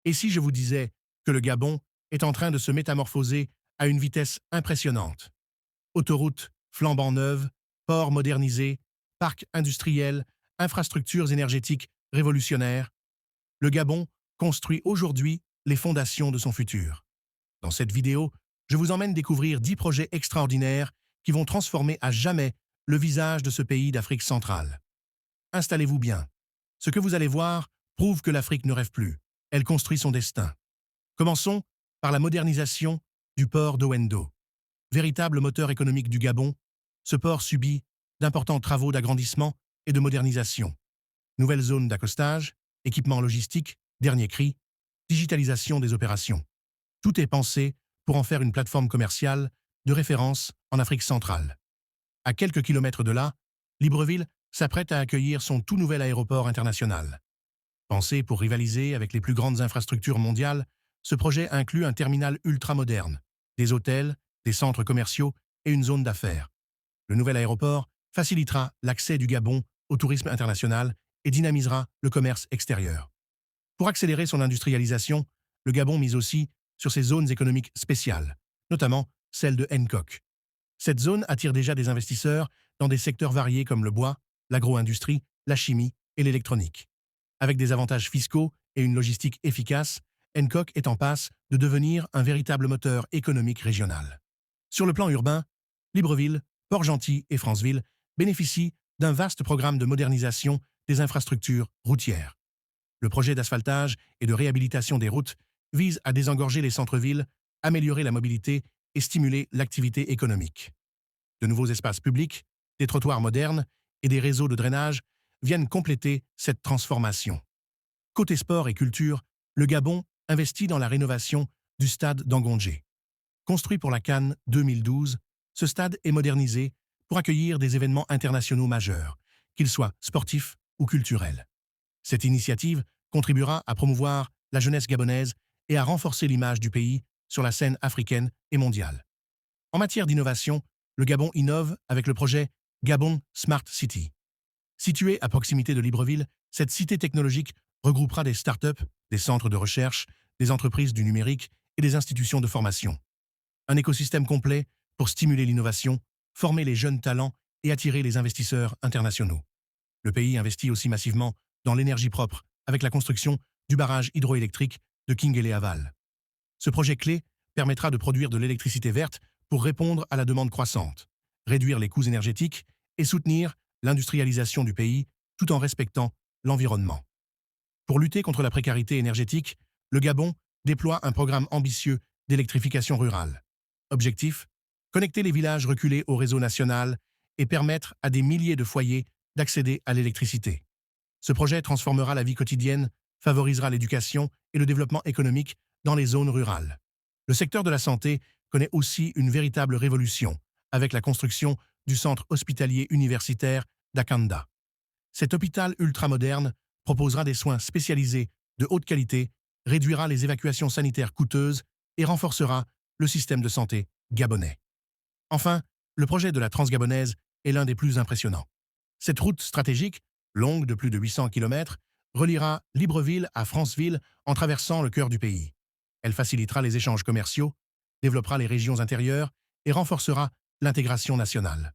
Et si je vous disais que le Gabon est en train de se métamorphoser à une vitesse impressionnante? Autoroutes flambant neuves, ports modernisés, parcs industriels, infrastructures énergétiques révolutionnaires, le Gabon construit aujourd'hui les fondations de son futur. Dans cette vidéo, je vous emmène découvrir 10 projets extraordinaires qui vont transformer à jamais le visage de ce pays d'Afrique centrale. Installez-vous bien. Ce que vous allez voir prouve que l'Afrique ne rêve plus. Elle construit son destin. Commençons par la modernisation du port d'Owendo. Véritable moteur économique du Gabon, ce port subit d'importants travaux d'agrandissement et de modernisation. Nouvelles zones d'accostage, équipements logistiques, dernier cri, digitalisation des opérations. Tout est pensé pour en faire une plateforme commerciale de référence en Afrique centrale. À quelques kilomètres de là, Libreville s'apprête à accueillir son tout nouvel aéroport international. Pensé pour rivaliser avec les plus grandes infrastructures mondiales, ce projet inclut un terminal ultramoderne, des hôtels, des centres commerciaux et une zone d'affaires. Le nouvel aéroport facilitera l'accès du Gabon au tourisme international et dynamisera le commerce extérieur. Pour accélérer son industrialisation, le Gabon mise aussi sur ses zones économiques spéciales, notamment celle de Hancock. Cette zone attire déjà des investisseurs dans des secteurs variés comme le bois, l'agro-industrie, la chimie et l'électronique. Avec des avantages fiscaux et une logistique efficace, Hancock est en passe de devenir un véritable moteur économique régional. Sur le plan urbain, Libreville, Port-Gentil et Franceville bénéficient d'un vaste programme de modernisation des infrastructures routières. Le projet d'asphaltage et de réhabilitation des routes vise à désengorger les centres-villes, améliorer la mobilité et stimuler l'activité économique. De nouveaux espaces publics, des trottoirs modernes et des réseaux de drainage viennent compléter cette transformation. Côté sport et culture, le Gabon investit dans la rénovation du stade d'Angondjé. Construit pour la CAN 2012, ce stade est modernisé pour accueillir des événements internationaux majeurs, qu'ils soient sportifs ou culturels. Cette initiative contribuera à promouvoir la jeunesse gabonaise et à renforcer l'image du pays sur la scène africaine et mondiale. En matière d'innovation, le Gabon innove avec le projet Gabon Smart City. Située à proximité de Libreville, cette cité technologique regroupera des start-up, des centres de recherche, des entreprises du numérique et des institutions de formation. Un écosystème complet pour stimuler l'innovation, former les jeunes talents et attirer les investisseurs internationaux. Le pays investit aussi massivement dans l'énergie propre avec la construction du barrage hydroélectrique de Kinguélé-Aval. Ce projet clé permettra de produire de l'électricité verte pour répondre à la demande croissante, réduire les coûts énergétiques et soutenir l'industrialisation du pays tout en respectant l'environnement. Pour lutter contre la précarité énergétique, le Gabon déploie un programme ambitieux d'électrification rurale. Objectif: connecter les villages reculés au réseau national et permettre à des milliers de foyers d'accéder à l'électricité. Ce projet transformera la vie quotidienne, favorisera l'éducation et le développement économique dans les zones rurales. Le secteur de la santé connaît aussi une véritable révolution avec la construction du centre hospitalier universitaire d'Akanda. Cet hôpital ultramoderne proposera des soins spécialisés de haute qualité, réduira les évacuations sanitaires coûteuses et renforcera le système de santé gabonais. Enfin, le projet de la Transgabonaise est l'un des plus impressionnants. Cette route stratégique, longue de plus de 800 km, reliera Libreville à Franceville en traversant le cœur du pays. Elle facilitera les échanges commerciaux, développera les régions intérieures et renforcera l'intégration nationale.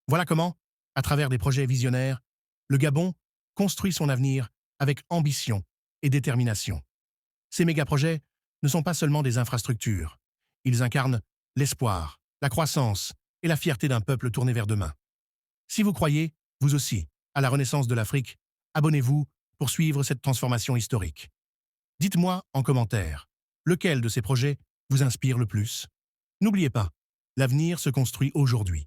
Voilà comment, à travers des projets visionnaires, le Gabon construit son avenir avec ambition et détermination. Ces méga-projets ne sont pas seulement des infrastructures. Ils incarnent l'espoir, la croissance et la fierté d'un peuple tourné vers demain. Si vous croyez, vous aussi, à la renaissance de l'Afrique, abonnez-vous pour suivre cette transformation historique. Dites-moi en commentaire, lequel de ces projets vous inspire le plus? N'oubliez pas, l'avenir se construit aujourd'hui.